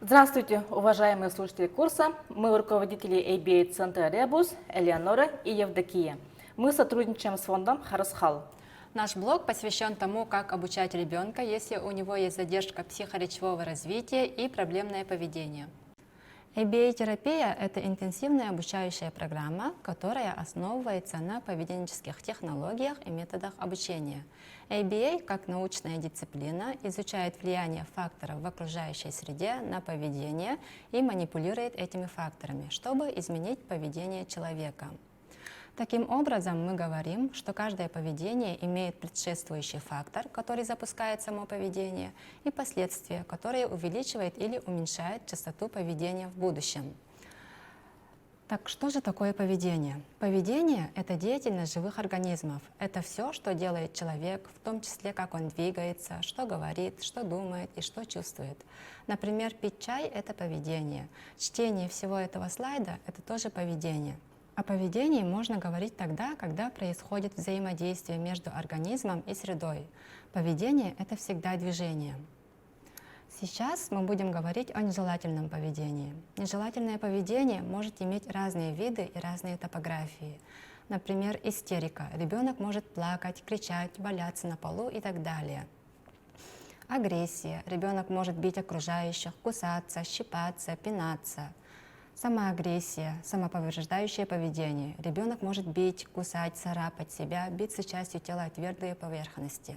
Здравствуйте, уважаемые слушатели курса. Мы руководители ABA-центра Ребус, Элеонора и Евдокия. Мы сотрудничаем с фондом Харасхал. Наш блог посвящен тому, как обучать ребенка, если у него есть задержка психоречевого развития и проблемное поведение. ABA-терапия – это интенсивная обучающая программа, которая основывается на поведенческих технологиях и методах обучения. ABA, как научная дисциплина, изучает влияние факторов в окружающей среде на поведение и манипулирует этими факторами, чтобы изменить поведение человека. Таким образом, мы говорим, что каждое поведение имеет предшествующий фактор, который запускает само поведение, и последствия, которые увеличивают или уменьшают частоту поведения в будущем. Так что же такое поведение? Поведение – это деятельность живых организмов. Это все, что делает человек, в том числе, как он двигается, что говорит, что думает и что чувствует. Например, пить чай – это поведение. Чтение всего этого слайда – это тоже поведение. О поведении можно говорить тогда, когда происходит взаимодействие между организмом и средой. Поведение – это всегда движение. Сейчас мы будем говорить о нежелательном поведении. Нежелательное поведение может иметь разные виды и разные топографии. Например, истерика. Ребенок может плакать, кричать, валяться на полу и так далее. Агрессия. Ребенок может бить окружающих, кусаться, щипаться, пинаться. Самоагрессия, самоповреждающее поведение. Ребенок может бить, кусать, царапать себя, биться частью тела о твердые поверхности.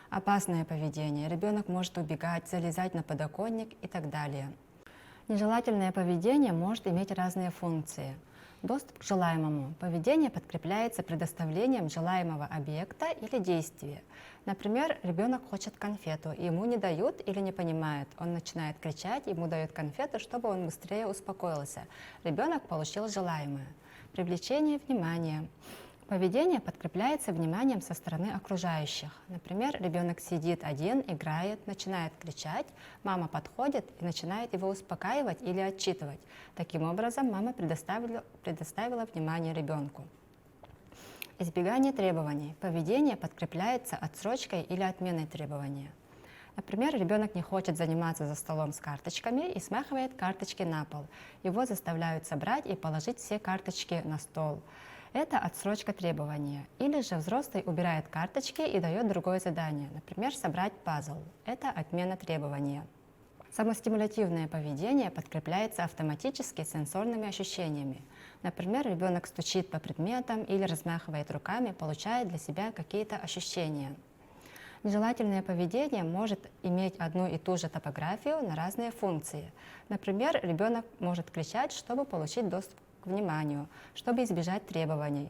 Опасное поведение. Ребенок может убегать, залезать на подоконник и так далее. Нежелательное поведение может иметь разные функции. Доступ к желаемому. Поведение подкрепляется предоставлением желаемого объекта или действия. Например, ребенок хочет конфету, ему не дают или не понимает. Он начинает кричать, ему дают конфету, чтобы он быстрее успокоился. Ребенок получил желаемое. Привлечение внимания. Поведение подкрепляется вниманием со стороны окружающих. Например, ребенок сидит один, играет, начинает кричать, мама подходит и начинает его успокаивать или отчитывать. Таким образом, мама предоставила внимание ребенку. Избегание требований. Поведение подкрепляется отсрочкой или отменой требования. Например, ребенок не хочет заниматься за столом с карточками и смахивает карточки на пол. Его заставляют собрать и положить все карточки на стол. Это отсрочка требования. Или же взрослый убирает карточки и дает другое задание, например, собрать пазл. Это отмена требования. Самостимулятивное поведение подкрепляется автоматически сенсорными ощущениями. Например, ребенок стучит по предметам или размахивает руками, получая для себя какие-то ощущения. Нежелательное поведение может иметь одну и ту же топографию на разные функции. Например, ребенок может кричать, чтобы получить доступ к вниманию, чтобы избежать требований.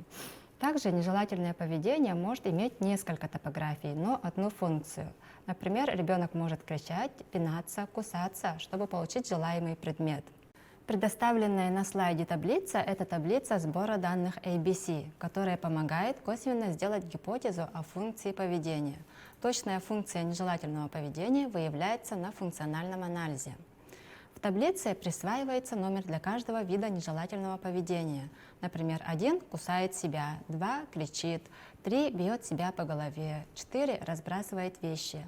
Также нежелательное поведение может иметь несколько топографий, но одну функцию. Например, ребенок может кричать, пинаться, кусаться, чтобы получить желаемый предмет. Предоставленная на слайде таблица – это таблица сбора данных ABC, которая помогает косвенно сделать гипотезу о функции поведения. Точная функция нежелательного поведения выявляется на функциональном анализе. В таблице присваивается номер для каждого вида нежелательного поведения. Например, 1 кусает себя, 2 кричит, 3 бьет себя по голове, 4 разбрасывает вещи.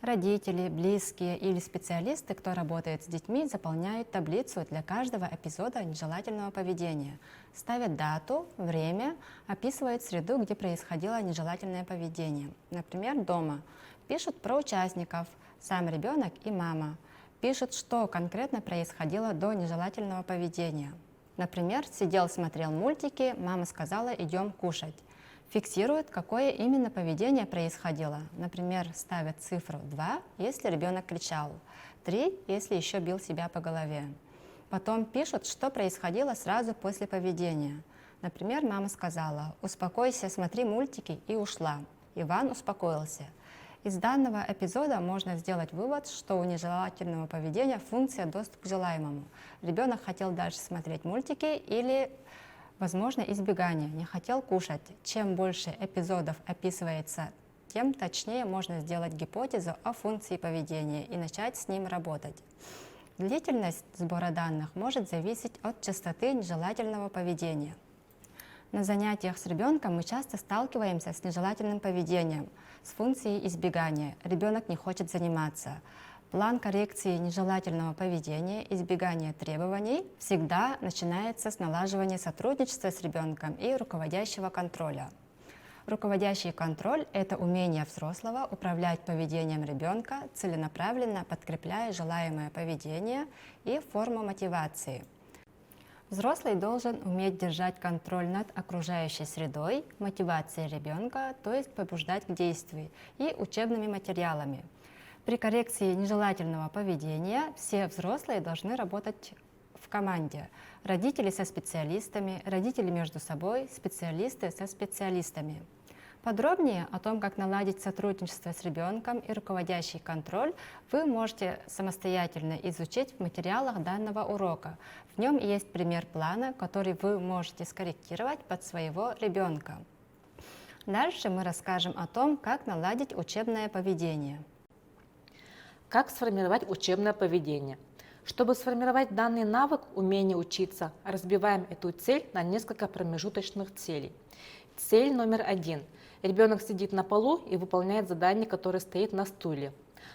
Родители, близкие или специалисты, кто работает с детьми, заполняют таблицу для каждого эпизода нежелательного поведения, ставят дату, время, описывают среду, где происходило нежелательное поведение. Например, дома. Пишут про участников, сам ребенок и мама. Пишут, что конкретно происходило до нежелательного поведения. Например, сидел, смотрел мультики, мама сказала, идем кушать. Фиксируют, какое именно поведение происходило. Например, ставят цифру 2, если ребенок кричал, 3, если еще бил себя по голове. Потом пишут, что происходило сразу после поведения. Например, мама сказала, успокойся, смотри мультики, и ушла. Иван успокоился. Из данного эпизода можно сделать вывод, что у нежелательного поведения функция доступ к желаемому. Ребенок хотел дальше смотреть мультики или, возможно, избегание, не хотел кушать. Чем больше эпизодов описывается, тем точнее можно сделать гипотезу о функции поведения и начать с ним работать. Длительность сбора данных может зависеть от частоты нежелательного поведения. На занятиях с ребенком мы часто сталкиваемся с нежелательным поведением, с функцией избегания. Ребенок не хочет заниматься. План коррекции нежелательного поведения, избегания требований всегда начинается с налаживания сотрудничества с ребенком и руководящего контроля. Руководящий контроль – это умение взрослого управлять поведением ребенка, целенаправленно подкрепляя желаемое поведение и форму мотивации. Взрослый должен уметь держать контроль над окружающей средой, мотивацией ребенка, то есть побуждать к действию, и учебными материалами. При коррекции нежелательного поведения все взрослые должны работать в команде. Родители со специалистами, родители между собой, специалисты со специалистами. Подробнее о том, как наладить сотрудничество с ребенком и руководящий контроль, вы можете самостоятельно изучить в материалах данного урока. В нем есть пример плана, который вы можете скорректировать под своего ребенка. Дальше мы расскажем о том, как наладить учебное поведение. Как сформировать учебное поведение? Чтобы сформировать данный навык, умение учиться, разбиваем эту цель на несколько промежуточных целей. Цель номер 1. Ребенок сидит на полу и выполняет задание, которое стоит на стуле.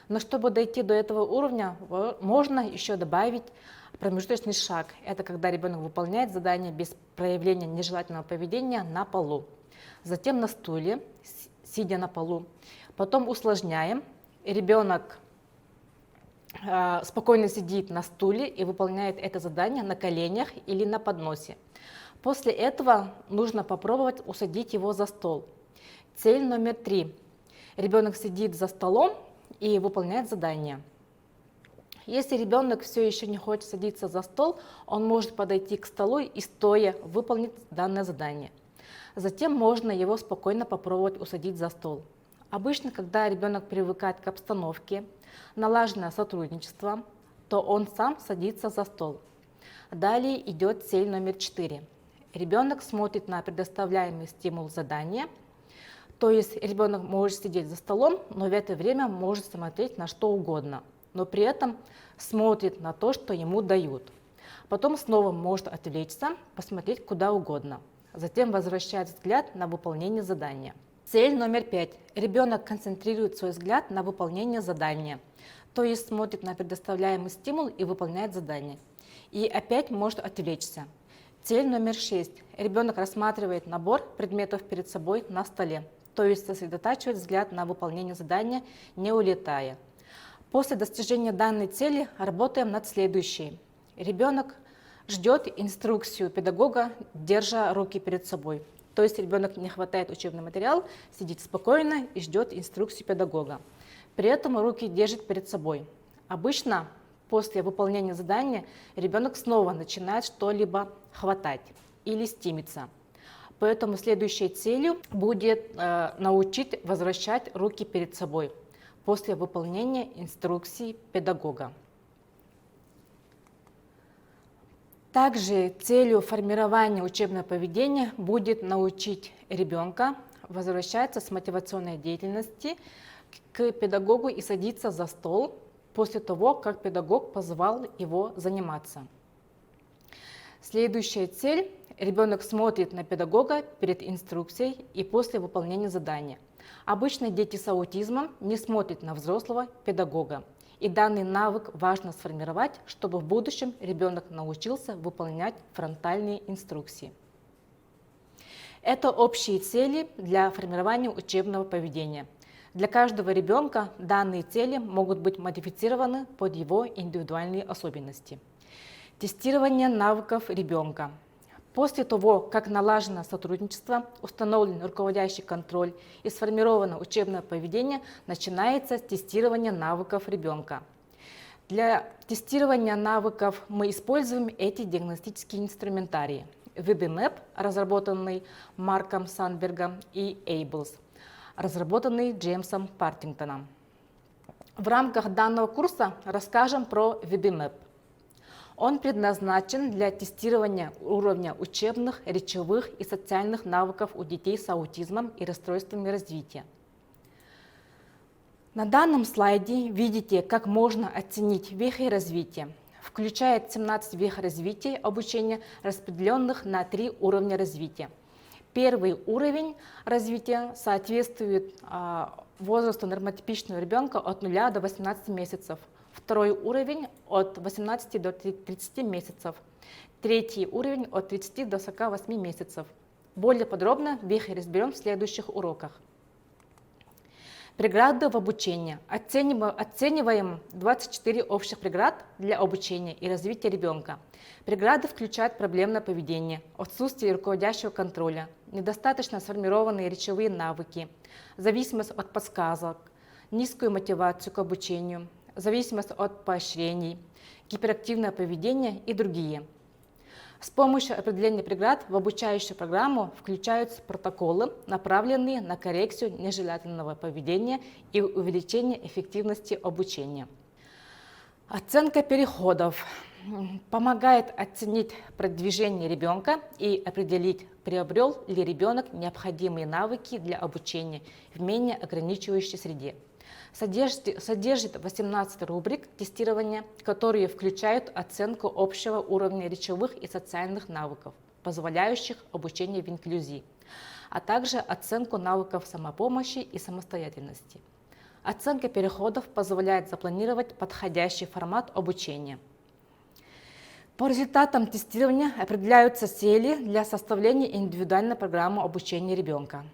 Но чтобы дойти до этого уровня, можно еще добавить промежуточный шаг. Это когда ребенок выполняет задание без проявления нежелательного поведения на полу. Затем на стуле, сидя на полу. Потом усложняем. Ребенок спокойно сидит на стуле и выполняет это задание на коленях или на подносе. После этого нужно попробовать усадить его за стол. Цель номер 3. Ребенок сидит за столом и выполняет задание. Если ребенок все еще не хочет садиться за стол, он может подойти к столу и стоя выполнить данное задание. Затем можно его спокойно попробовать усадить за стол. Обычно, когда ребенок привыкает к обстановке, налаженное сотрудничество, то он сам садится за стол. Далее идет цель номер 4. Ребенок смотрит на предоставляемый стимул задания, то есть ребенок может сидеть за столом, но в это время может смотреть на что угодно, но при этом смотрит на то, что ему дают. Потом снова может отвлечься, посмотреть куда угодно. Затем возвращает взгляд на выполнение задания. Цель номер 5. Ребенок концентрирует свой взгляд на выполнение задания, то есть смотрит на предоставляемый стимул и выполняет задание. И опять может отвлечься. Цель номер 6. Ребенок рассматривает набор предметов перед собой на столе, то есть сосредотачивает взгляд на выполнение задания, не улетая. После достижения данной цели работаем над следующей. Ребенок ждет инструкцию педагога, держа руки перед собой. То есть ребенок не хватает учебный материал, сидит спокойно и ждет инструкцию педагога. При этом руки держит перед собой. Обычно после выполнения задания ребенок снова начинает что-либо хватать или стимиться. Поэтому следующей целью будет научить возвращать руки перед собой после выполнения инструкции педагога. Также целью формирования учебного поведения будет научить ребенка возвращаться с мотивационной деятельности к педагогу и садиться за стол после того, как педагог позвал его заниматься. Следующая цель. Ребенок смотрит на педагога перед инструкцией и после выполнения задания. Обычно дети с аутизмом не смотрят на взрослого педагога. И данный навык важно сформировать, чтобы в будущем ребенок научился выполнять фронтальные инструкции. Это общие цели для формирования учебного поведения. Для каждого ребенка данные цели могут быть модифицированы под его индивидуальные особенности. Тестирование навыков ребенка. После того, как налажено сотрудничество, установлен руководящий контроль и сформировано учебное поведение, начинается тестирование навыков ребенка. Для тестирования навыков мы используем эти диагностические инструментарии. VB-MAP, разработанный Марком Сандбергом, и ABLES, разработанный Джеймсом Партингтоном. В рамках данного курса расскажем про VB-MAP. Он предназначен для тестирования уровня учебных, речевых и социальных навыков у детей с аутизмом и расстройствами развития. На данном слайде видите, как можно оценить вехи развития. Включает 17 вех развития обучения, распределенных на 3 уровня развития. Первый уровень развития соответствует возрасту нормотипичного ребенка от 0 до 18 месяцев. Второй уровень от 18 до 30 месяцев. Третий уровень от 30 до 48 месяцев. Более подробно в их разберем в следующих уроках. Преграды в обучении. Оцениваем 24 общих преград для обучения и развития ребенка. Преграды включают проблемное поведение, отсутствие руководящего контроля, недостаточно сформированные речевые навыки, зависимость от подсказок, низкую мотивацию к обучению, зависимость от поощрений, гиперактивное поведение и другие. С помощью определения преград в обучающую программу включаются протоколы, направленные на коррекцию нежелательного поведения и увеличение эффективности обучения. Оценка переходов помогает оценить продвижение ребенка и определить, приобрел ли ребенок необходимые навыки для обучения в менее ограничивающей среде. Содержит 18 рубрик тестирования, которые включают оценку общего уровня речевых и социальных навыков, позволяющих обучению в инклюзии, а также оценку навыков самопомощи и самостоятельности. Оценка переходов позволяет запланировать подходящий формат обучения. По результатам тестирования определяются цели для составления индивидуальной программы обучения ребенка.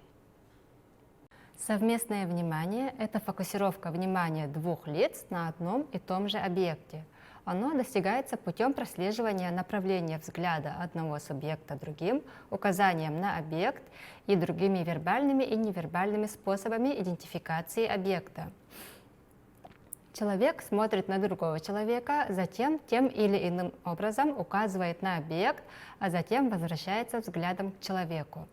Совместное внимание – это фокусировка внимания двух лиц на одном и том же объекте. Оно достигается путем прослеживания направления взгляда одного субъекта другим, указанием на объект и другими вербальными и невербальными способами идентификации объекта. Человек смотрит на другого человека, затем тем или иным образом указывает на объект, а затем возвращается взглядом к человеку.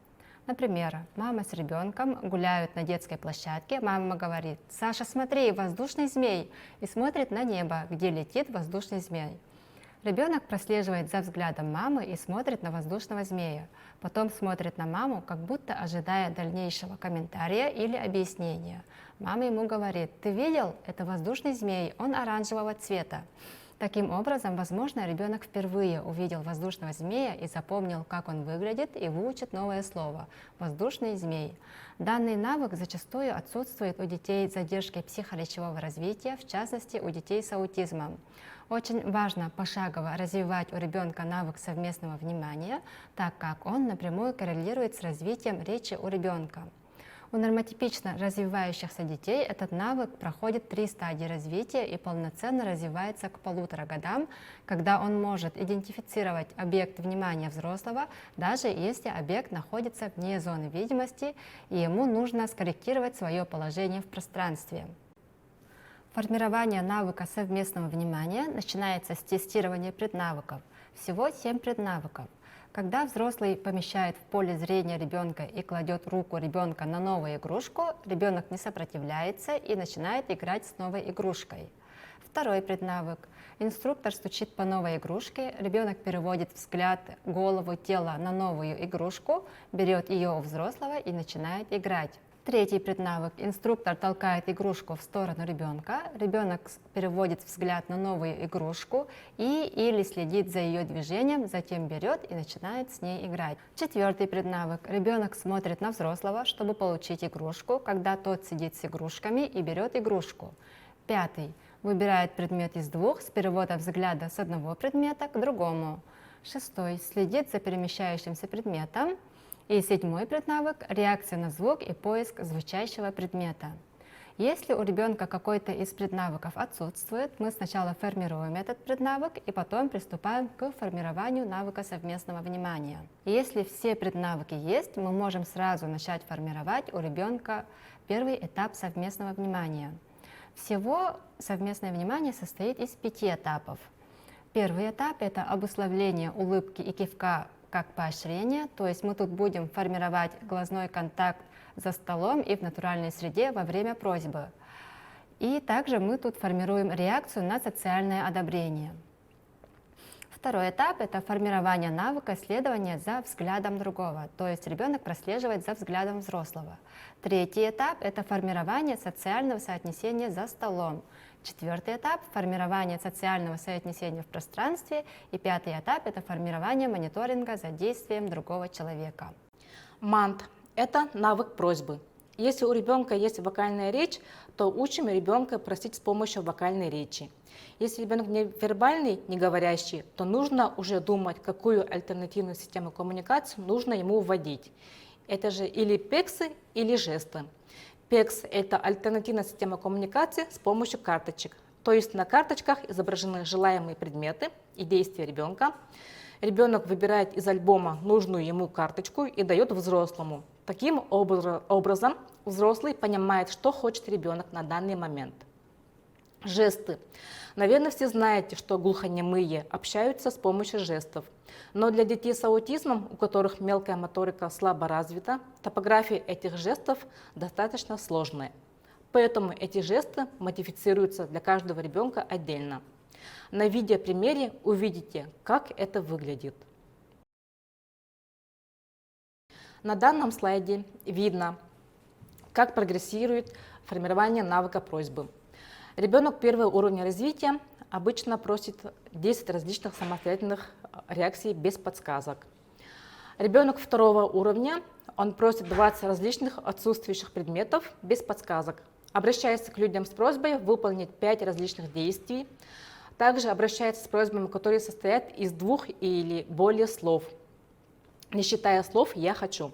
Например, мама с ребенком гуляют на детской площадке, мама говорит: «Саша, смотри, воздушный змей!» и смотрит на небо, где летит воздушный змей. Ребенок прослеживает за взглядом мамы и смотрит на воздушного змея, потом смотрит на маму, как будто ожидая дальнейшего комментария или объяснения. Мама ему говорит: «Ты видел? Это воздушный змей, он оранжевого цвета». Таким образом, возможно, ребенок впервые увидел воздушного змея и запомнил, как он выглядит, и выучит новое слово – воздушный змей. Данный навык зачастую отсутствует у детей с задержкой психоречевого развития, в частности, у детей с аутизмом. Очень важно пошагово развивать у ребенка навык совместного внимания, так как он напрямую коррелирует с развитием речи у ребенка. У нормотипично развивающихся детей этот навык проходит 3 стадии развития и полноценно развивается к 1,5 годам, когда он может идентифицировать объект внимания взрослого, даже если объект находится вне зоны видимости и ему нужно скорректировать свое положение в пространстве. Формирование навыка совместного внимания начинается с тестирования преднавыков. Всего 7 преднавыков. Когда взрослый помещает в поле зрения ребенка и кладет руку ребенка на новую игрушку, ребенок не сопротивляется и начинает играть с новой игрушкой. Второй преднавык. Инструктор стучит по новой игрушке, ребенок переводит взгляд, голову, тело на новую игрушку, берет ее у взрослого и начинает играть. Третий преднавык. Инструктор толкает игрушку в сторону ребенка, ребенок переводит взгляд на новую игрушку или следит за ее движением, затем берет и начинает с ней играть. Четвертый преднавык. Ребенок смотрит на взрослого, чтобы получить игрушку, когда тот сидит с игрушками и берет игрушку. Пятый. Выбирает предмет из двух с переводом взгляда с одного предмета к другому. Шестой. Следит за перемещающимся предметом. И 7-й преднавык – реакция на звук и поиск звучащего предмета. Если у ребенка какой-то из преднавыков отсутствует, мы сначала формируем этот преднавык и потом приступаем к формированию навыка совместного внимания. Если все преднавыки есть, мы можем сразу начать формировать у ребенка первый этап совместного внимания. Всего совместное внимание состоит из 5 этапов. Первый этап – это обусловление улыбки и кивка как поощрение, то есть мы тут будем формировать глазной контакт за столом и в натуральной среде во время просьбы. И также мы тут формируем реакцию на социальное одобрение. Второй этап – это формирование навыка следования за взглядом другого, то есть ребенок прослеживает за взглядом взрослого. Третий этап – это формирование социального соотнесения за столом. Четвертый этап – формирование социального соотнесения в пространстве. И 5-й этап – это формирование мониторинга за действием другого человека. МАНТ – это навык просьбы. Если у ребенка есть вокальная речь, то учим ребенка просить с помощью вокальной речи. Если ребенок не вербальный, не говорящий, то нужно уже думать, какую альтернативную систему коммуникации нужно ему вводить. Это же или пексы, или жесты. Пекс – это альтернативная система коммуникации с помощью карточек. То есть на карточках изображены желаемые предметы и действия ребенка. Ребенок выбирает из альбома нужную ему карточку и дает взрослому. Таким образом взрослый понимает, что хочет ребенок на данный момент. Жесты. Наверное, все знаете, что глухонемые общаются с помощью жестов. Но для детей с аутизмом, у которых мелкая моторика слабо развита, топография этих жестов достаточно сложная. Поэтому эти жесты модифицируются для каждого ребенка отдельно. На видеопримере увидите, как это выглядит. На данном слайде видно, как прогрессирует формирование навыка просьбы. Ребенок первого уровня развития обычно просит 10 различных самостоятельных реакций без подсказок. Ребенок второго уровня, он просит 20 различных отсутствующих предметов без подсказок. Обращается к людям с просьбой выполнить 5 различных действий. Также обращается с просьбами, которые состоят из 2 или более слов, не считая слов «я хочу».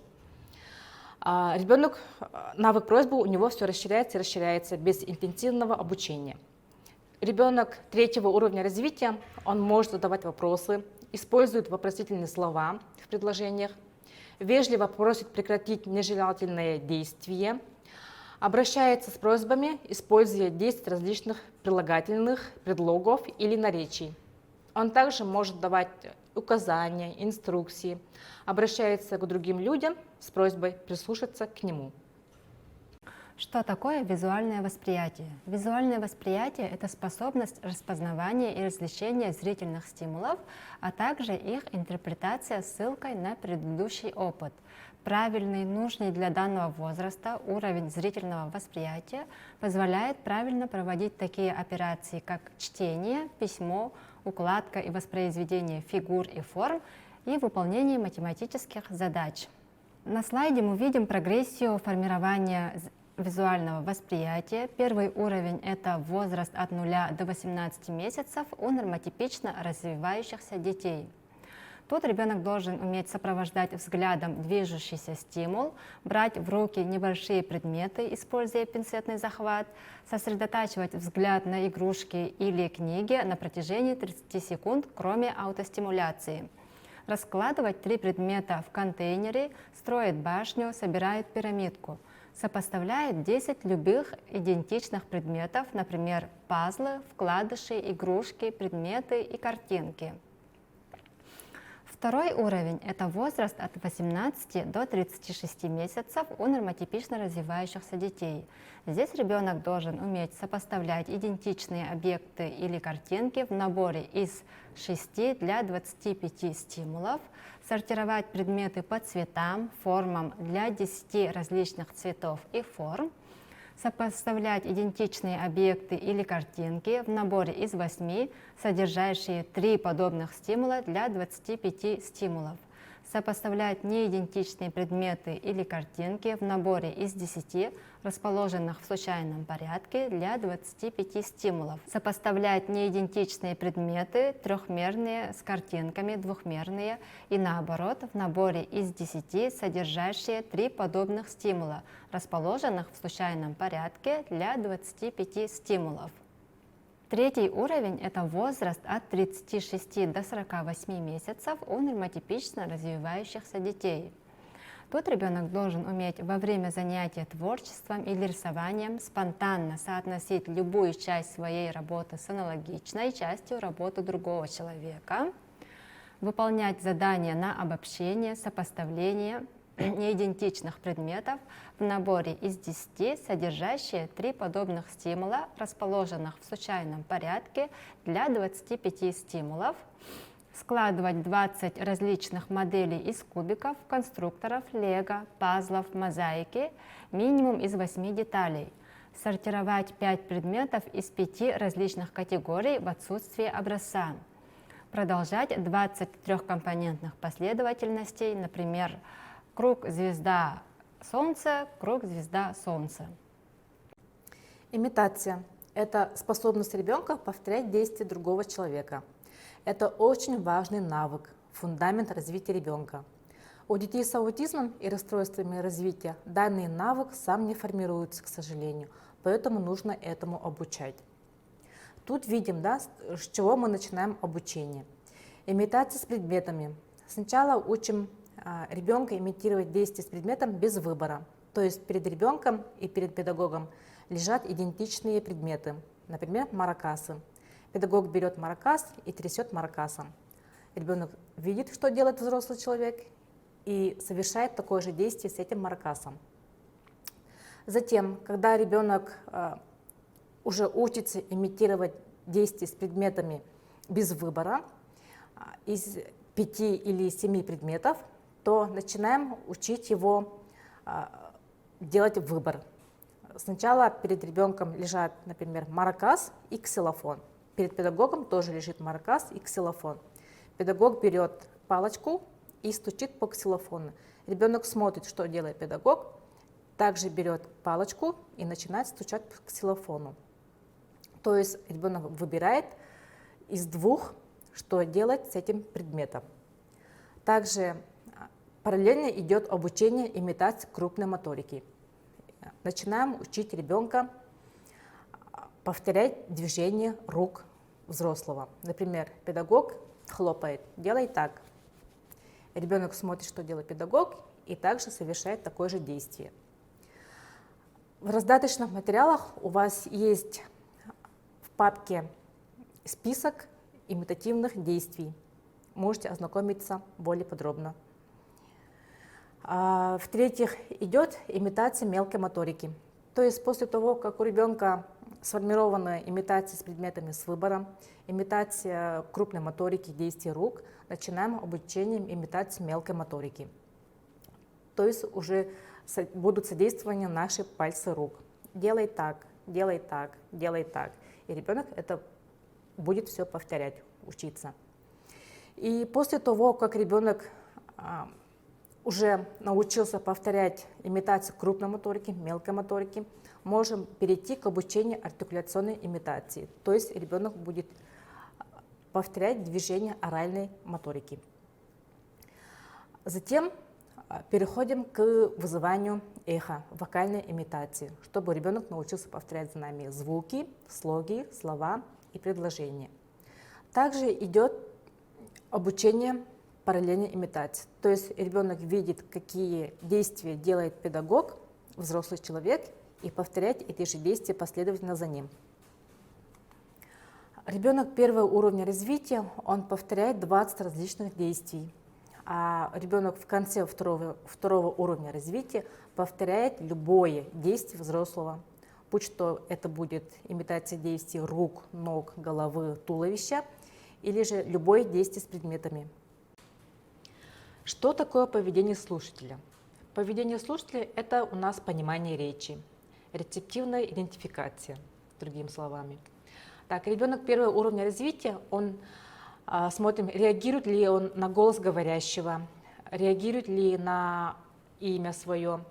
Ребенок, навык просьбы у него все расширяется и расширяется без интенсивного обучения. Ребенок третьего уровня развития, он может задавать вопросы, использует вопросительные слова в предложениях, вежливо просит прекратить нежелательные действия, обращается с просьбами, используя 10 различных прилагательных, предлогов или наречий. Он также может давать указания, инструкции, обращается к другим людям с просьбой прислушаться к нему. Что такое визуальное восприятие? Визуальное восприятие – это способность распознавания и различения зрительных стимулов, а также их интерпретация ссылкой на предыдущий опыт. Правильный, нужный для данного возраста уровень зрительного восприятия позволяет правильно проводить такие операции, как чтение, письмо, укладка и воспроизведение фигур и форм и выполнение математических задач. На слайде мы видим прогрессию формирования визуального восприятия. Первый уровень – это возраст от 0 до 18 месяцев у нормотипично развивающихся детей. Тут ребенок должен уметь сопровождать взглядом движущийся стимул, брать в руки небольшие предметы, используя пинцетный захват, сосредотачивать взгляд на игрушки или книги на протяжении 30 секунд, кроме аутостимуляции. Раскладывать 3 предмета в контейнере, строит башню, собирает пирамидку. Сопоставляет 10 любых идентичных предметов, например, пазлы, вкладыши, игрушки, предметы и картинки. Второй уровень – это возраст от 18 до 36 месяцев у нормотипично развивающихся детей. Здесь ребенок должен уметь сопоставлять идентичные объекты или картинки в наборе из 6 для 25 стимулов, сортировать предметы по цветам, формам для 10 различных цветов и форм, сопоставлять идентичные объекты или картинки в наборе из 8, содержащие 3 подобных стимула для 25 стимулов, сопоставлять неидентичные предметы или картинки в наборе из 10, расположенных в случайном порядке для 25 стимулов, сопоставлять неидентичные предметы, трехмерные с картинками, двухмерные и наоборот в наборе из 10, содержащие 3 подобных стимула, расположенных в случайном порядке для 25 стимулов. Третий уровень – это возраст от 36 до 48 месяцев у нормотипично развивающихся детей. Тут ребенок должен уметь во время занятия творчеством или рисованием спонтанно соотносить любую часть своей работы с аналогичной частью работы другого человека, выполнять задания на обобщение, сопоставление неидентичных предметов в наборе из 10, содержащие 3 подобных стимула, расположенных в случайном порядке для 25 стимулов, складывать 20 различных моделей из кубиков, конструкторов, лего, пазлов, мозаики, минимум из 8 деталей, сортировать 5 предметов из 5 различных категорий в отсутствие образца, продолжать 20 трехкомпонентных последовательностей, например, круг, звезда, Солнце, круг, звезда, солнце. Имитация – это способность ребенка повторять действия другого человека. Это очень важный навык, фундамент развития ребенка. У детей с аутизмом и расстройствами развития данный навык сам не формируется, к сожалению, поэтому нужно этому обучать. Тут видим, да, с чего мы начинаем обучение. Имитация с предметами. Сначала учим ребенка имитировать действия с предметом без выбора. То есть перед ребенком и перед педагогом лежат идентичные предметы, например, маракасы. Педагог берет маракас и трясет маракасом. Ребенок видит, что делает взрослый человек, и совершает такое же действие с этим маракасом. Затем, когда ребенок уже учится имитировать действия с предметами без выбора, из 5 или 7 предметов, то начинаем учить его делать выбор. Сначала перед ребенком лежат, например, маракас и ксилофон. Перед педагогом тоже лежит маракас и ксилофон. Педагог берет палочку и стучит по ксилофону. Ребенок смотрит, что делает педагог, также берет палочку и начинает стучать по ксилофону. То есть ребенок выбирает из двух, что делать с этим предметом. Также параллельно идет обучение имитации крупной моторики. Начинаем учить ребенка повторять движения рук взрослого. Например, педагог хлопает, делай так. Ребенок смотрит, что делает педагог, и также совершает такое же действие. В раздаточных материалах у вас есть в папке список имитативных действий. Можете ознакомиться более подробно. В-третьих, идет имитация мелкой моторики. То есть после того, как у ребенка сформирована имитация с предметами с выбором, имитация крупной моторики, действий рук, начинаем обучением имитации мелкой моторики. То есть уже будут содействования наши пальцы рук. Делай так, делай так, делай так. И ребенок это будет все повторять, учиться. И после того, как ребенок уже научился повторять имитацию крупной моторики, мелкой моторики, можем перейти к обучению артикуляционной имитации. То есть ребенок будет повторять движения оральной моторики. Затем переходим к вызыванию эха, вокальной имитации, чтобы ребенок научился повторять за нами звуки, слоги, слова и предложения. Также идет обучение параллельной имитации. То есть ребенок видит, какие действия делает педагог, взрослый человек, и повторять эти же действия последовательно за ним. Ребенок первого уровня развития, он повторяет 20 различных действий, а ребенок в конце второго уровня развития повторяет любое действие взрослого, будь что это будет имитация действий рук, ног, головы, туловища, или же любое действие с предметами. Что такое поведение слушателя? Поведение слушателя – это у нас понимание речи, рецептивная идентификация, другими словами. Так, ребенок первого уровня развития, он, смотрим, реагирует ли он на голос говорящего, реагирует ли на имя свое,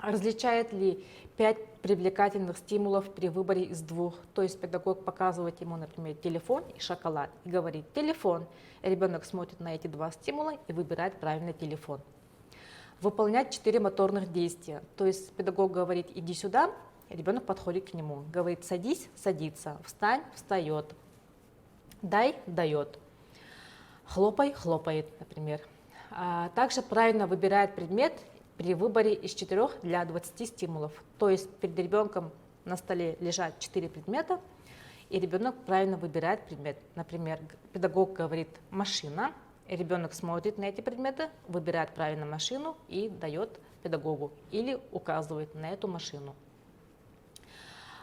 различает ли 5 привлекательных стимулов при выборе из 2. То есть педагог показывает ему, например, телефон и шоколад, и говорит «телефон». Ребенок смотрит на эти 2 стимула и выбирает правильный телефон. Выполнять 4 моторных действия. То есть педагог говорит «иди сюда», ребенок подходит к нему, говорит «садись», садится, «встань», встает, «дай», дает, «хлопай», хлопает, например. Также правильно выбирает предмет при выборе из 4 для 20 стимулов. То есть перед ребенком на столе лежат 4 предмета, и ребенок правильно выбирает предмет. Например, педагог говорит «машина», и ребенок смотрит на эти предметы, выбирает правильно машину и дает педагогу или указывает на эту машину.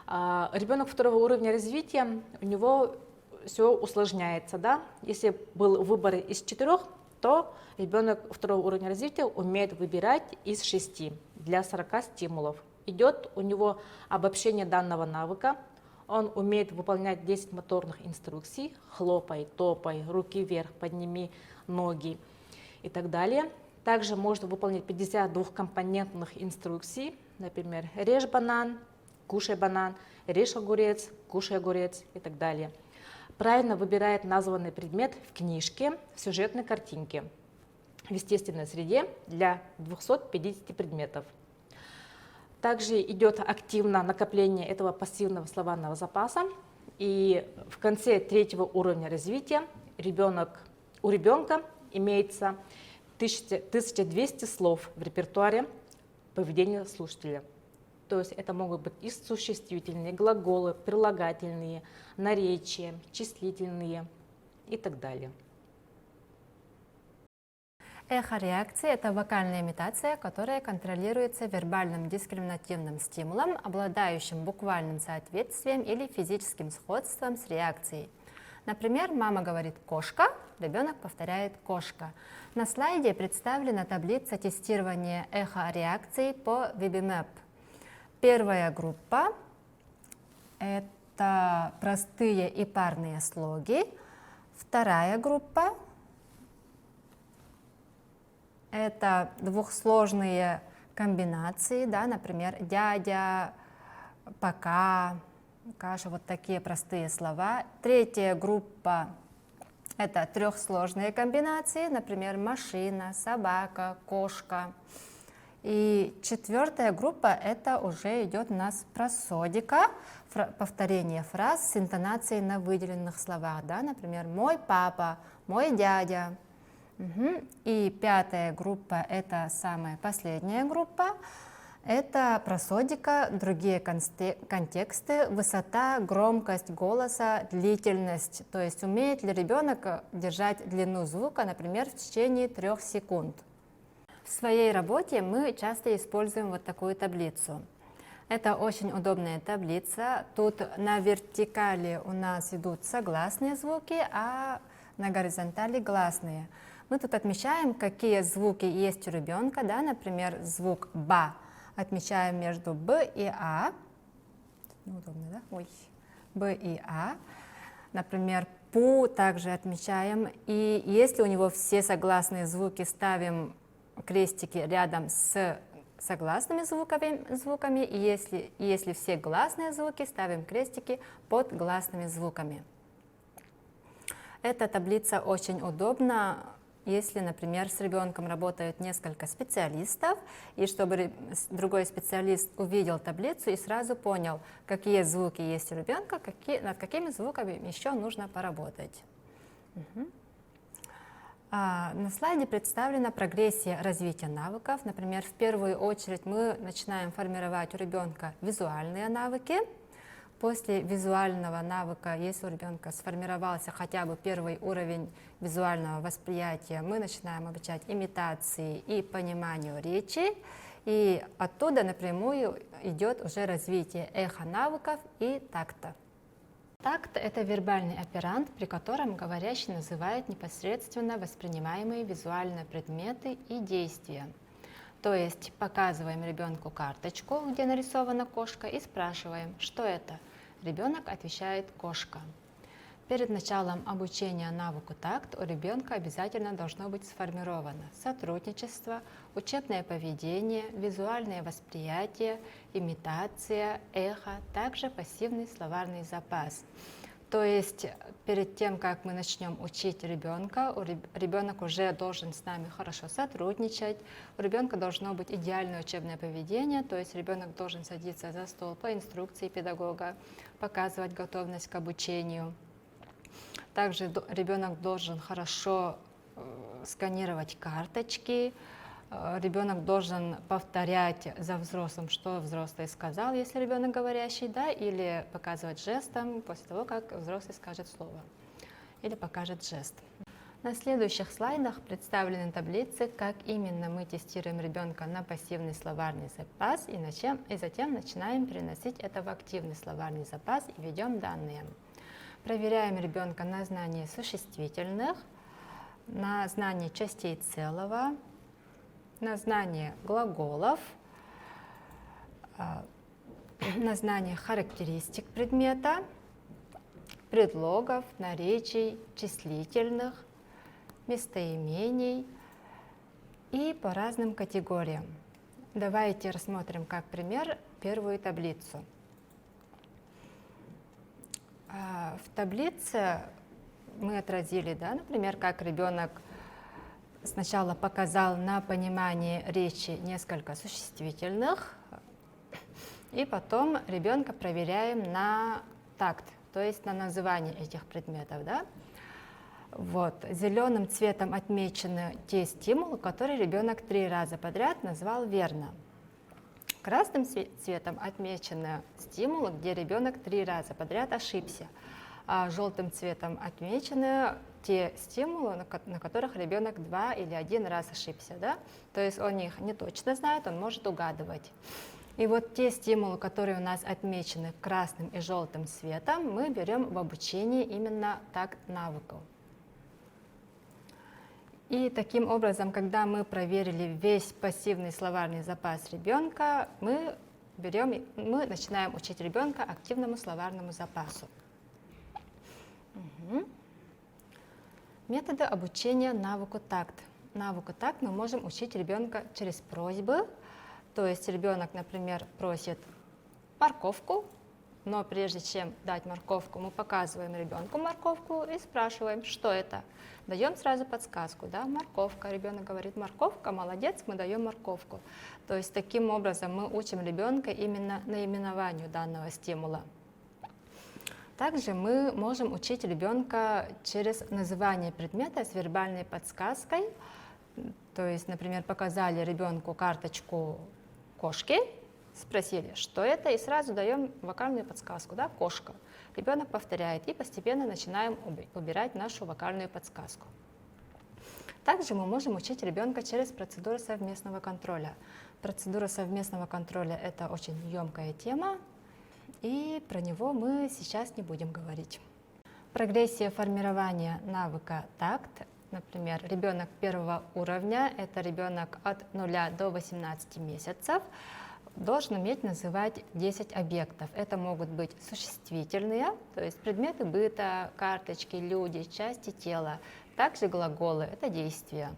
Ребенок второго уровня развития, у него все усложняется. Да? Если был выбор из 4, то ребенок второго уровня развития умеет выбирать из 6 для 40 стимулов. Идет у него обобщение данного навыка. Он умеет выполнять 10 моторных инструкций: хлопай, топай, руки вверх, подними ноги и так далее. Также можно выполнить 50 двухкомпонентных инструкций, например, режь банан, кушай банан, режь огурец, кушай огурец и так далее. Правильно выбирает названный предмет в книжке, в сюжетной картинке, в естественной среде для 250 предметов. Также идет активное накопление этого пассивного словарного запаса. И в конце 3-го уровня развития у ребенка имеется 1200 слов в репертуаре поведения слушателя. То есть это могут быть и существительные, глаголы, прилагательные, наречия, числительные и так далее. Эхореакция – это вокальная имитация, которая контролируется вербальным дискриминативным стимулом, обладающим буквальным соответствием или физическим сходством с реакцией. Например, мама говорит «кошка», ребенок повторяет «кошка». На слайде представлена таблица тестирования эхореакций по VB-MAP. Первая группа – это простые и парные слоги. Вторая группа – это двухсложные комбинации, да, например, дядя, пока, каша, вот такие простые слова. Третья группа – это трехсложные комбинации, например, машина, собака, кошка. И четвертая группа – это уже идет у нас просодика, повторение фраз с интонацией на выделенных словах, да, например, мой папа, мой дядя. И пятая группа – это самая последняя группа. Это просодика, другие контексты, высота, громкость голоса, длительность. То есть умеет ли ребенок держать длину звука, например, в течение 3 секунд. В своей работе мы часто используем вот такую таблицу. Это очень удобная таблица. Тут на вертикали у нас идут согласные звуки, а на горизонтали гласные. Мы тут отмечаем, какие звуки есть у ребенка, да, например, звук «ба» отмечаем между «б» и «а». Неудобно, да? Ой. «Б» и «а». Например, «пу» также отмечаем. И если у него все согласные звуки, ставим крестики рядом с согласными звуками, и если все гласные звуки, ставим крестики под гласными звуками. Эта таблица очень удобна, если, например, с ребенком работают несколько специалистов, и чтобы другой специалист увидел таблицу и сразу понял, какие звуки есть у ребенка, над какими звуками еще нужно поработать. На слайде представлена прогрессия развития навыков. Например, в первую очередь мы начинаем формировать у ребенка визуальные навыки. После визуального навыка, если у ребенка сформировался хотя бы первый уровень визуального восприятия, мы начинаем обучать имитации и пониманию речи. И оттуда напрямую идет уже развитие эхо-навыков и такта. Такт – это вербальный операнд, при котором говорящий называет непосредственно воспринимаемые визуальные предметы и действия. То есть показываем ребенку карточку, где нарисована кошка, и спрашиваем, что это. Ребенок отвечает «кошка». Перед началом обучения навыку такт у ребенка обязательно должно быть сформировано сотрудничество, учебное поведение, визуальное восприятие, имитация, эхо, также пассивный словарный запас. То есть перед тем, как мы начнем учить ребенка, ребенок уже должен с нами хорошо сотрудничать, у ребенка должно быть идеальное учебное поведение, то есть ребенок должен садиться за стол по инструкции педагога, показывать готовность к обучению. Также ребенок должен хорошо сканировать карточки, ребенок должен повторять за взрослым, что взрослый сказал, если ребенок говорящий, да, или показывать жестом после того, как взрослый скажет слово или покажет жест. На следующих слайдах представлены таблицы, как именно мы тестируем ребенка на пассивный словарный запас и затем начинаем переносить это в активный словарный запас и ведем данные. Проверяем ребенка на знание существительных, на знание частей целого, на знание глаголов, на знание характеристик предмета, предлогов, наречий, числительных, местоимений, и по разным категориям. Давайте рассмотрим как пример первую таблицу. В таблице мы отразили, да, например, как ребенок сначала показал на понимание речи несколько существительных, и потом ребенка проверяем на такт, то есть на называние этих предметов. Да? Вот. Зеленым цветом отмечены те стимулы, которые ребенок 3 раза подряд назвал верно. Красным цветом отмечены стимулы, где ребенок 3 раза подряд ошибся. А желтым цветом отмечены те стимулы, на которых ребенок 2 или 1 раз ошибся. Да? То есть он их не точно знает, он может угадывать. И вот те стимулы, которые у нас отмечены красным и желтым цветом, мы берем в обучении именно такт навыков. И таким образом, когда мы проверили весь пассивный словарный запас ребенка, мы начинаем учить ребенка активному словарному запасу. Методы обучения навыку такт. Навыку такт мы можем учить ребенка через просьбы. То есть ребенок, например, просит морковку, но прежде чем дать морковку, мы показываем ребенку морковку и спрашиваем, что это. Даем сразу подсказку, да, морковка. Ребенок говорит, морковка, молодец, мы даем морковку. То есть таким образом мы учим ребенка именно наименованию данного стимула. Также мы можем учить ребенка через называние предмета с вербальной подсказкой. То есть, например, показали ребенку карточку кошки, спросили, что это, и сразу даем вокальную подсказку, да, кошка. Ребенок повторяет, и постепенно начинаем убирать нашу вокальную подсказку. Также мы можем учить ребенка через процедуру совместного контроля. Процедура совместного контроля – это очень емкая тема, и про него мы сейчас не будем говорить. Прогрессия формирования навыка такт. Например, ребенок 1 уровня, это ребенок от 0 до 18 месяцев, должен уметь называть 10 объектов. Это могут быть существительные, то есть предметы быта, карточки, люди, части тела. Также глаголы – это действия.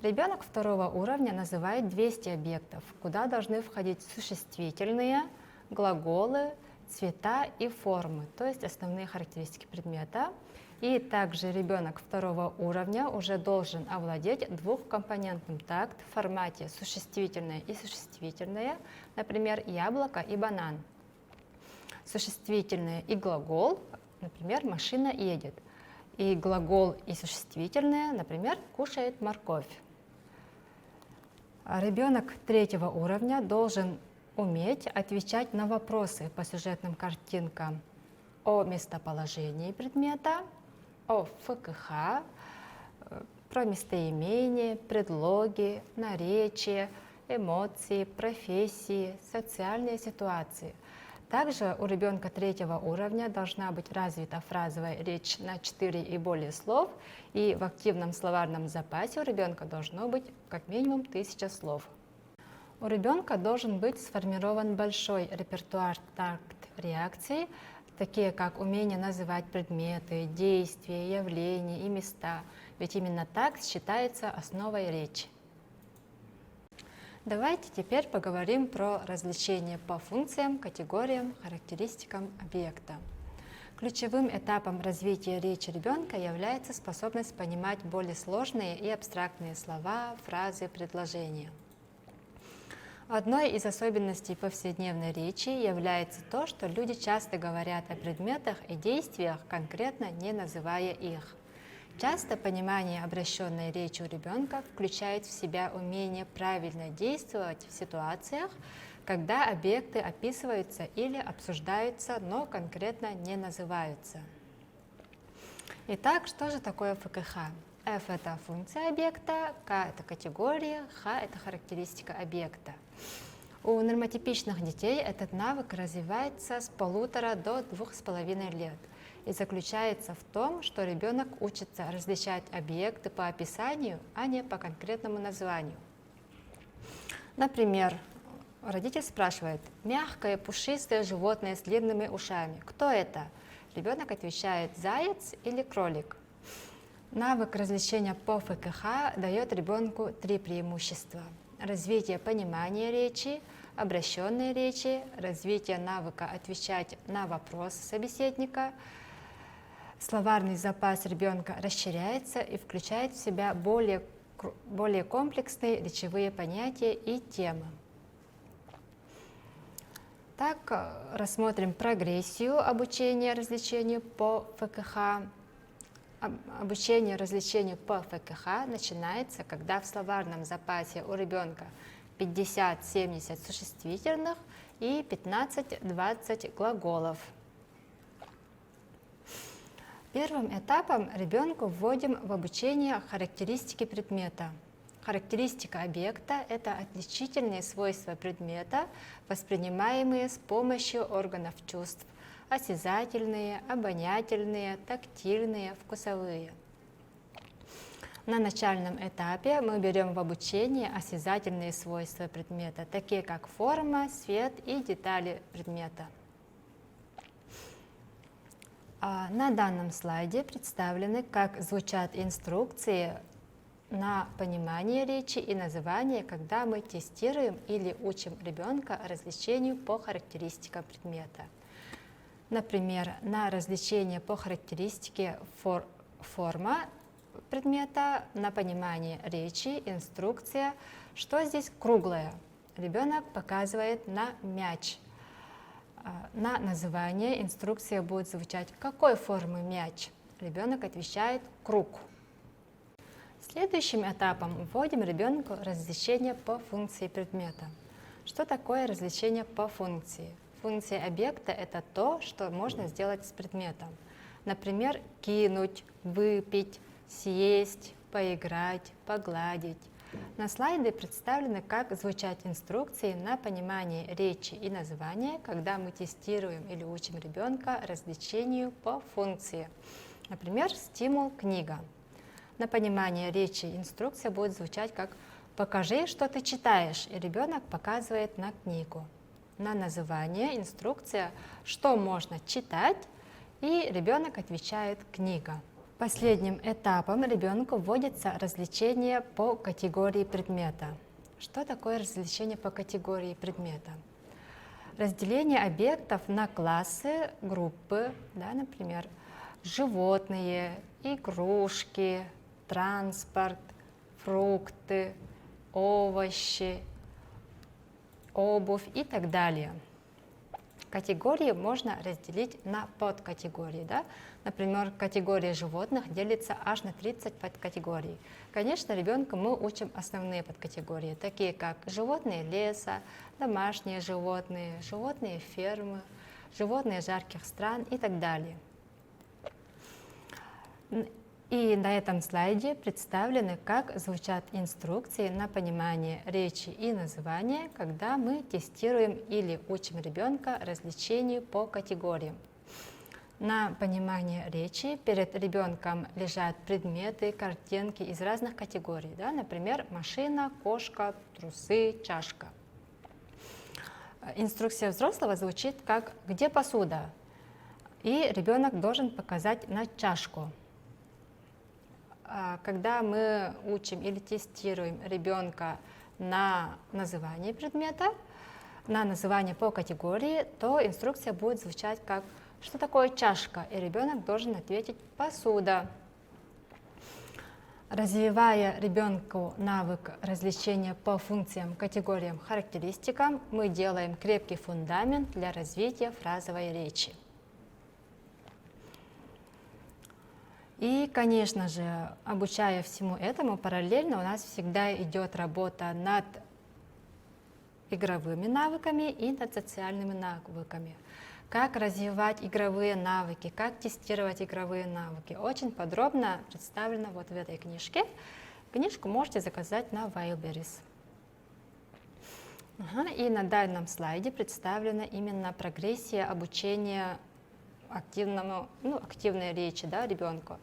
Ребенок 2 уровня называет 200 объектов, куда должны входить существительные, глаголы, цвета и формы, то есть основные характеристики предмета. И также ребенок 2 уровня уже должен овладеть двухкомпонентным такт в формате существительное и существительное, например, яблоко и банан. Существительное и глагол, например, машина едет. И глагол и существительное, например, кушает морковь. Ребенок 3 уровня должен уметь отвечать на вопросы по сюжетным картинкам о местоположении предмета, о ФКХ, про местоимения, предлоги, наречия, эмоции, профессии, социальные ситуации. Также у ребенка 3 уровня должна быть развита фразовая речь на 4 и более слов, и в активном словарном запасе у ребенка должно быть как минимум 1000 слов. У ребенка должен быть сформирован большой репертуар такт-реакций, такие как умение называть предметы, действия, явления и места, ведь именно такт считается основой речи. Давайте теперь поговорим про различения по функциям, категориям, характеристикам объекта. Ключевым этапом развития речи ребенка является способность понимать более сложные и абстрактные слова, фразы, предложения. Одной из особенностей повседневной речи является то, что люди часто говорят о предметах и действиях, конкретно не называя их. Часто понимание обращенной речи у ребенка включает в себя умение правильно действовать в ситуациях, когда объекты описываются или обсуждаются, но конкретно не называются. Итак, что же такое ФКХ? F – это функция объекта, К – это категория, Х – это характеристика объекта. У нормотипичных детей этот навык развивается с 1,5 до 2,5 лет и заключается в том, что ребенок учится различать объекты по описанию, а не по конкретному названию. Например, родитель спрашивает: «Мягкое, пушистое животное с длинными ушами. Кто это?» Ребенок отвечает: «Заяц или кролик». Навык развлечения по ФКХ дает ребенку 3 преимущества. Развитие понимания речи, обращенной речи, развитие навыка отвечать на вопросы собеседника. Словарный запас ребенка расширяется и включает в себя более комплексные речевые понятия и темы. Так, рассмотрим прогрессию обучения развлечению по ФКХ. Обучение развлечению по ФКХ начинается, когда в словарном запасе у ребенка 50-70 существительных и 15-20 глаголов. Первым этапом ребенку вводим в обучение характеристики предмета. Характеристика объекта – это отличительные свойства предмета, воспринимаемые с помощью органов чувств: осязательные, обонятельные, тактильные, вкусовые. На начальном этапе мы берем в обучение осязательные свойства предмета, такие как форма, цвет и детали предмета. На данном слайде представлены, как звучат инструкции на понимание речи и называние, когда мы тестируем или учим ребенка развлечению по характеристикам предмета. Например, на развлечение по характеристике форма предмета, на понимание речи инструкция, что здесь круглое. Ребенок показывает на мяч. На называние инструкция будет звучать: какой формы мяч? Ребенок отвечает: круг. Следующим этапом вводим ребенку развлечение по функции предмета. Что такое развлечение по функции? Функция объекта – это то, что можно сделать с предметом. Например, кинуть, выпить, съесть, поиграть, погладить. На слайде представлены, как звучат инструкции на понимание речи и названия, когда мы тестируем или учим ребенка развлечению по функции. Например, стимул «книга». На понимание речи инструкция будет звучать как «покажи, что ты читаешь», и ребенок показывает на книгу. На называние инструкция «что можно читать», и ребенок отвечает «книга». Последним этапом ребенку вводится развлечение по категории предмета. Что такое развлечение по категории предмета? Разделение объектов на классы, группы, например, животные, игрушки, транспорт, фрукты, овощи, обувь и так далее. Категории можно разделить на подкатегории. Например, категория животных делится аж на 30 подкатегорий. Конечно, ребенка мы учим основные подкатегории, такие как животные леса, домашние животные, животные фермы, животные жарких стран и так далее. И на этом слайде представлены, как звучат инструкции на понимание речи и названия, когда мы тестируем или учим ребенка развлечению по категориям. На понимание речи перед ребенком лежат предметы, картинки из разных категорий, например, машина, кошка, трусы, чашка. Инструкция взрослого звучит как «где посуда?», и ребенок должен показать на чашку. Когда мы учим или тестируем ребенка на называние предмета, на называние по категории, то инструкция будет звучать как «что такое чашка?», и ребенок должен ответить «посуда». Развивая ребенку навык развлечения по функциям, категориям, характеристикам, мы делаем крепкий фундамент для развития фразовой речи. И, конечно же, обучая всему этому, параллельно у нас всегда идет работа над игровыми навыками и над социальными навыками. Как развивать игровые навыки, как тестировать игровые навыки. Очень подробно представлено вот в этой книжке. Книжку можете заказать на Wildberries. И на данном слайде представлена именно прогрессия обучения активной речи ребенку.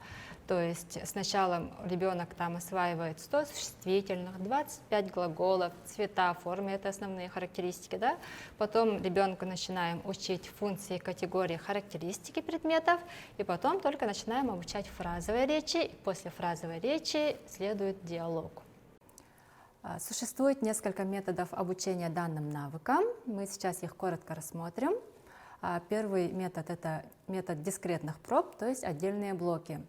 То есть сначала ребенок там осваивает 100 существительных, 25 глаголов, цвета, формы, это основные характеристики, да? Потом ребенку начинаем учить функции, категории, характеристики предметов, и потом только начинаем обучать фразовой речи, и после фразовой речи следует диалог. Существует несколько методов обучения данным навыкам, мы сейчас их коротко рассмотрим. Первый метод – это метод дискретных проб, то есть отдельные блоки.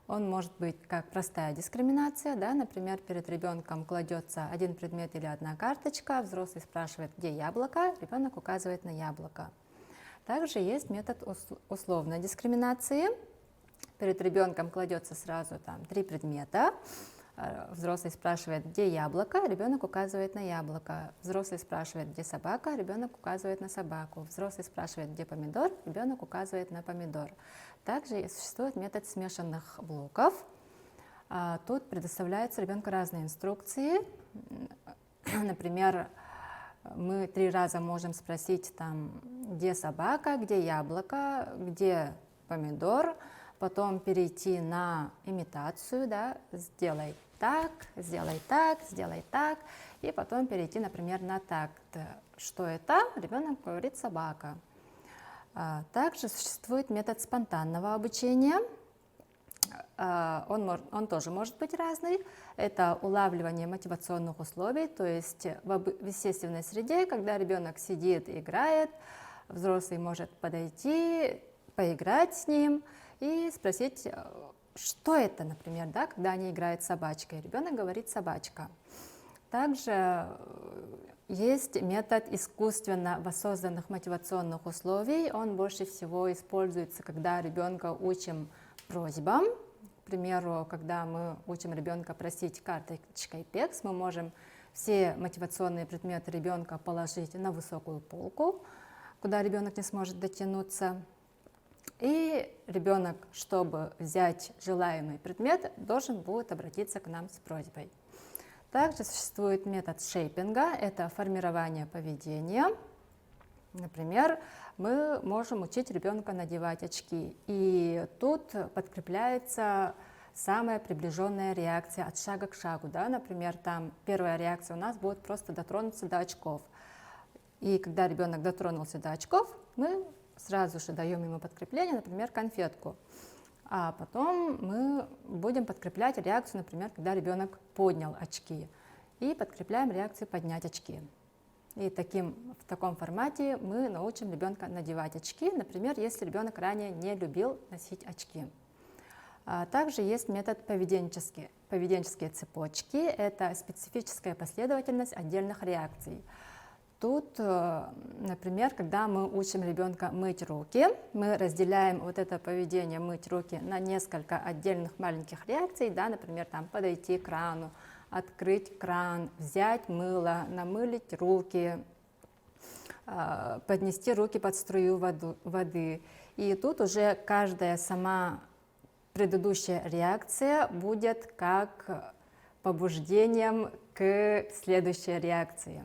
Он может быть как простая дискриминация, да, например, перед ребенком кладется один предмет или одна карточка, взрослый спрашивает, где яблоко, ребенок указывает на яблоко. Также есть метод условной дискриминации. Перед ребенком кладется сразу там 3 предмета, взрослый спрашивает, где яблоко, ребенок указывает на яблоко. Взрослый спрашивает, где собака, ребенок указывает на собаку. Взрослый спрашивает, где помидор, ребенок указывает на помидор. Также существует метод смешанных блоков. Тут предоставляются ребенку разные инструкции. Например, мы 3 раза можем спросить, там, где собака, где яблоко, где помидор, потом перейти на имитацию, да, сделай так, сделай так, сделай так, и потом перейти, например, на такт. Что это? Ребенок говорит собака. Также существует метод спонтанного обучения. Он тоже может быть разный. Это улавливание мотивационных условий, то есть в естественной среде, когда ребенок сидит и играет, взрослый может подойти, поиграть с ним и спросить, что это, например, да, когда они играют с собачкой. Ребенок говорит «собачка». Также есть метод искусственно воссозданных мотивационных условий. Он больше всего используется, когда ребенка учим просьбам. К примеру, когда мы учим ребенка просить карточкой пекс, мы можем все мотивационные предметы ребенка положить на высокую полку, куда ребенок не сможет дотянуться. И ребенок, чтобы взять желаемый предмет, должен будет обратиться к нам с просьбой. Также существует метод шейпинга, это формирование поведения. Например, мы можем учить ребенка надевать очки, и тут подкрепляется самая приближенная реакция от шага к шагу. Да? Например, там первая реакция у нас будет просто дотронуться до очков. И когда ребенок дотронулся до очков, мы сразу же даем ему подкрепление, например, конфетку. А потом мы будем подкреплять реакцию, например, когда ребенок поднял очки. И подкрепляем реакцию поднять очки. И в таком формате мы научим ребенка надевать очки, например, если ребенок ранее не любил носить очки. Также есть метод поведенческие цепочки. Это специфическая последовательность отдельных реакций. Тут, например, когда мы учим ребенка мыть руки, мы разделяем вот это поведение мыть руки на несколько отдельных маленьких реакций, да, например, там, подойти к крану, открыть кран, взять мыло, намылить руки, поднести руки под струю воды. И тут уже каждая сама предыдущая реакция будет как побуждением к следующей реакции.